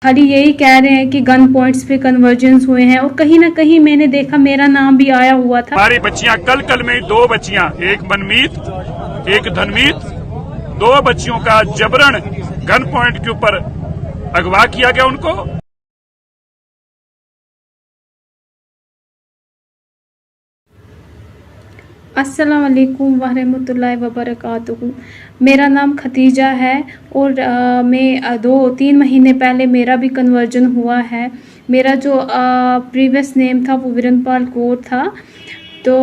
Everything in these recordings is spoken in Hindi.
खाली यही कह रहे हैं कि गन पॉइंट्स पे कन्वर्जेंस हुए हैं और कहीं ना कहीं मैंने देखा मेरा नाम भी आया हुआ था। हमारी बच्चियां कल में 2 बच्चियां, एक मनमीत एक धनमीत, 2 बच्चियों का जबरन गन पॉइंट के ऊपर अगवा किया गया उनको। अस्सलाम वालेकुम वरहमतुल्लाहि वबरकातुहू। मेरा नाम खतीजा है और मैं 2-3 महीने पहले मेरा भी कन्वर्जन हुआ है। मेरा जो प्रीवियस नेम था वो विरनपाल कौर था। तो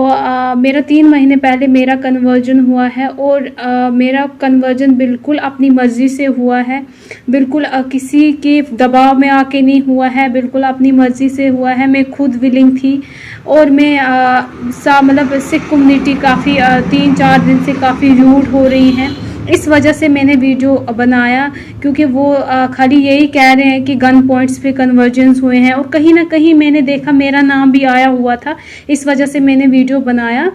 मेरा 3 महीने पहले मेरा कन्वर्जन हुआ है और मेरा कन्वर्जन बिल्कुल अपनी मर्ज़ी से हुआ है, बिल्कुल किसी के दबाव में आके नहीं हुआ है, बिल्कुल अपनी मर्ज़ी से हुआ है। मैं खुद विलिंग थी और मैं मतलब सिख कम्युनिटी काफ़ी 3-4 दिन से काफ़ी रूड हो रही हैं। इस वजह से मैंने वीडियो बनाया क्योंकि वो खाली यही कह रहे हैं कि गन पॉइंट्स पे कन्वर्जेंस हुए हैं और कहीं ना कहीं मैंने देखा मेरा नाम भी आया हुआ था। इस वजह से मैंने वीडियो बनाया।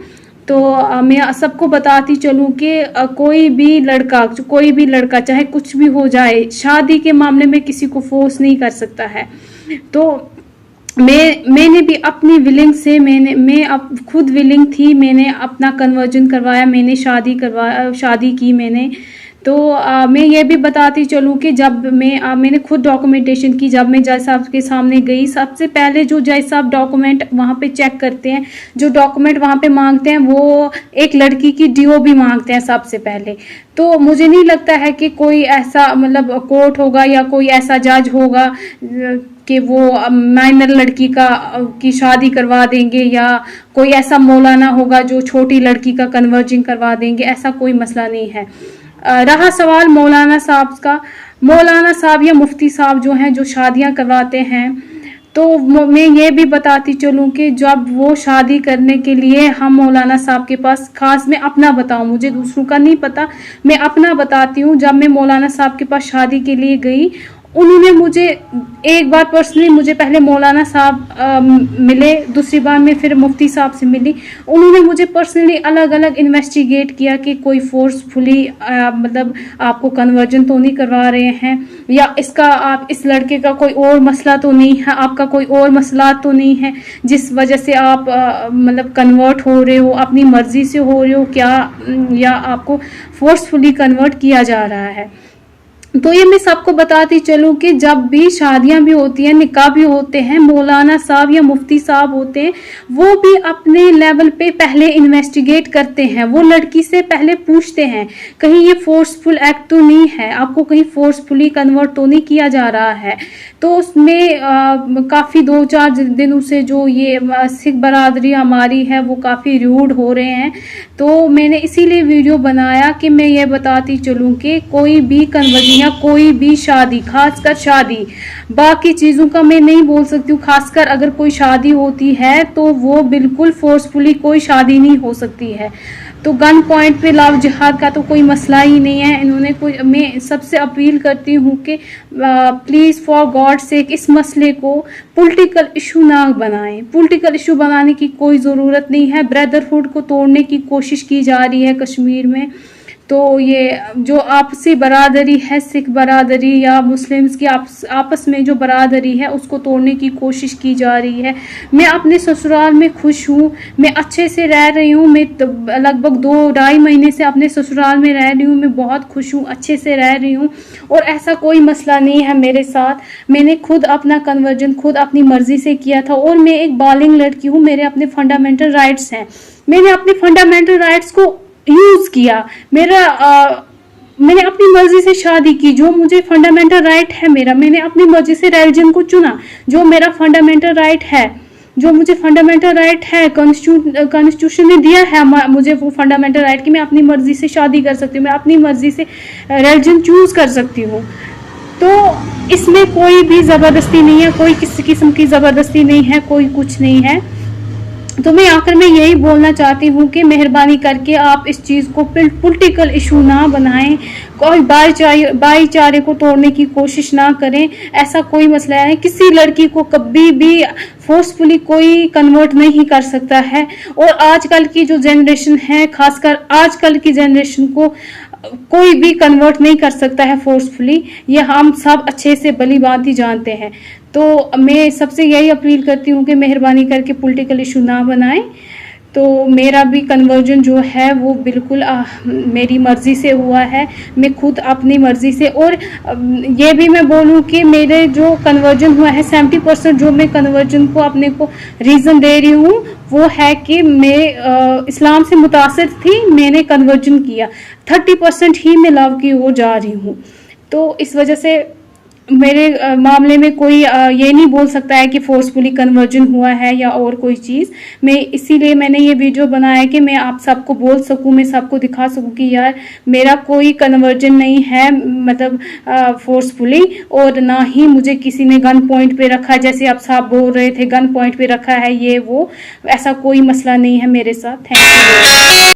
तो मैं सबको बताती चलूँ कि कोई भी लड़का चाहे कुछ भी हो जाए, शादी के मामले में किसी को फोर्स नहीं कर सकता है। तो मैंने भी अपनी विलिंग से मैं अब खुद विलिंग थी, मैंने अपना कन्वर्जन करवाया, मैंने शादी की मैंने। तो मैं ये भी बताती चलूँ कि जब मैंने खुद डॉक्यूमेंटेशन की। जब मैं जज साहब के सामने गई, सबसे पहले जो जज साहब डॉक्यूमेंट वहाँ पे चेक करते हैं, जो डॉक्यूमेंट वहाँ पे मांगते हैं वो एक लड़की की डीओ भी मांगते हैं सबसे पहले। तो मुझे नहीं लगता है कि कोई ऐसा मतलब कोर्ट होगा या कोई ऐसा जज होगा कि वो माइनर लड़की की शादी करवा देंगे, या कोई ऐसा मौलाना होगा जो छोटी लड़की का कन्वर्जन करवा देंगे। ऐसा कोई मसला नहीं है। रहा सवाल मौलाना साहब का, मौलाना साहब या मुफ्ती साहब जो हैं, जो शादियां करवाते हैं, तो मैं ये भी बताती चलूँ कि जब वो शादी करने के लिए हम मौलाना साहब के पास, खास मैं अपना बताऊँ, मुझे दूसरों का नहीं पता, मैं अपना बताती हूँ। जब मैं मौलाना साहब के पास शादी के लिए गई, उन्होंने मुझे एक बार पर्सनली, मुझे पहले मौलाना साहब मिले, दूसरी बार मैं फिर मुफ्ती साहब से मिली। उन्होंने मुझे पर्सनली अलग अलग इन्वेस्टिगेट किया कि कोई फोर्सफुली मतलब आपको कन्वर्जन तो नहीं करवा रहे हैं, या इस लड़के का कोई और मसला तो नहीं है, आपका कोई और मसला तो नहीं है जिस वजह से आप मतलब कन्वर्ट हो रहे हो, अपनी मर्जी से हो रहे हो क्या, या आपको फोर्सफुली कन्वर्ट किया जा रहा है। तो ये मैं सबको बताती चलूँ कि जब भी शादियां भी होती हैं, निकाह भी होते हैं, मौलाना साहब या मुफ्ती साहब होते हैं, वो भी अपने लेवल पे पहले इन्वेस्टिगेट करते हैं। वो लड़की से पहले पूछते हैं कहीं ये फोर्सफुल एक्ट तो नहीं है, आपको कहीं फोर्सफुली कन्वर्ट तो नहीं किया जा रहा है। तो उसमें काफ़ी 2-4 दिनों से जो ये सिख बरादरी हमारी है वो काफ़ी रूड हो रहे हैं। तो मैंने इसीलिए वीडियो बनाया कि मैं ये बताती चलूँ कि कोई भी कन्वर्जन या कोई भी शादी, खासकर शादी, बाकी चीज़ों का मैं नहीं बोल सकती हूँ, खासकर अगर कोई शादी होती है तो वो बिल्कुल फोर्सफुली कोई शादी नहीं हो सकती है। तो गन पॉइंट पे लव जिहाद का तो कोई मसला ही नहीं है। इन्होंने मैं सबसे अपील करती हूँ कि प्लीज़ फॉर गॉड सेक इस मसले को पॉलिटिकल इशू ना बनाएं। पॉलिटिकल इशू बनाने की कोई ज़रूरत नहीं है। ब्रदरहुड को तोड़ने की कोशिश की जा रही है कश्मीर में। तो ये जो आपसी बरादरी है, सिख बरादरी या मुस्लिम्स की आपस में जो बरादरी है, उसको तोड़ने की कोशिश की जा रही है। मैं अपने ससुराल में खुश हूँ, मैं अच्छे से रह रही हूँ। मैं लगभग 2-2.5 महीने से अपने ससुराल में रह रही हूँ। मैं बहुत खुश हूँ, अच्छे से रह रही हूँ और ऐसा कोई मसला नहीं है मेरे साथ। मैंने खुद अपना कन्वर्जन खुद अपनी मर्जी से किया था और मैं एक बालिग लड़की हूँ। मेरे अपने फंडामेंटल राइट्स हैं, मैंने अपने फंडामेंटल राइट्स को यूज किया। मैंने अपनी मर्जी से शादी की, जो मुझे फंडामेंटल राइट है मेरा। मैंने अपनी मर्जी से रिलीजन को चुना, जो मेरा फंडामेंटल राइट है, जो मुझे फंडामेंटल राइट है, कॉन्स्टिट्यूशन ने दिया है मुझे वो फंडामेंटल राइट कि मैं अपनी मर्जी से शादी कर सकती हूँ, मैं अपनी मर्जी से रिलीजन चूज कर सकती हूँ। तो इसमें कोई भी ज़बरदस्ती नहीं है, कोई किसी किस्म की ज़बरदस्ती नहीं है, कोई कुछ नहीं है। तो मैं आखिर में यही बोलना चाहती हूँ कि मेहरबानी करके आप इस चीज़ को पॉलिटिकल इशू ना बनाएं, कोई भाईचारे को तोड़ने की कोशिश ना करें। ऐसा कोई मसला है, किसी लड़की को कभी भी फोर्सफुली कोई कन्वर्ट नहीं कर सकता है। और आजकल की जो जनरेशन है, खासकर आजकल की जनरेशन को कोई भी कन्वर्ट नहीं कर सकता है फोर्सफुली, ये हम सब अच्छे से भली भांति जानते हैं। तो मैं सबसे यही अपील करती हूँ कि मेहरबानी करके पॉलिटिकल इशू ना बनाएं। तो मेरा भी कन्वर्जन जो है वो बिल्कुल मेरी मर्ज़ी से हुआ है, मैं खुद अपनी मर्ज़ी से। और ये भी मैं बोलूँ कि मेरे जो कन्वर्जन हुआ है 70% जो मैं कन्वर्जन को अपने को रीज़न दे रही हूँ वो है कि मैं इस्लाम से मुतासिर थी, मैंने कन्वर्जन किया। 30% ही मैं लव की ओर जा रही हूँ। तो इस वजह से मेरे मामले में कोई ये नहीं बोल सकता है कि फोर्सफुली कन्वर्जन हुआ है या और कोई चीज़। मैं इसीलिए मैंने ये वीडियो बनाया कि मैं आप सबको बोल सकूं, मैं सबको दिखा सकूं कि यार मेरा कोई कन्वर्जन नहीं है, मतलब फोर्सफुली, और ना ही मुझे किसी ने गन पॉइंट पे रखा, जैसे आप साहब बोल रहे थे गन पॉइंट पे रखा है ये वो, ऐसा कोई मसला नहीं है मेरे साथ। Thank you.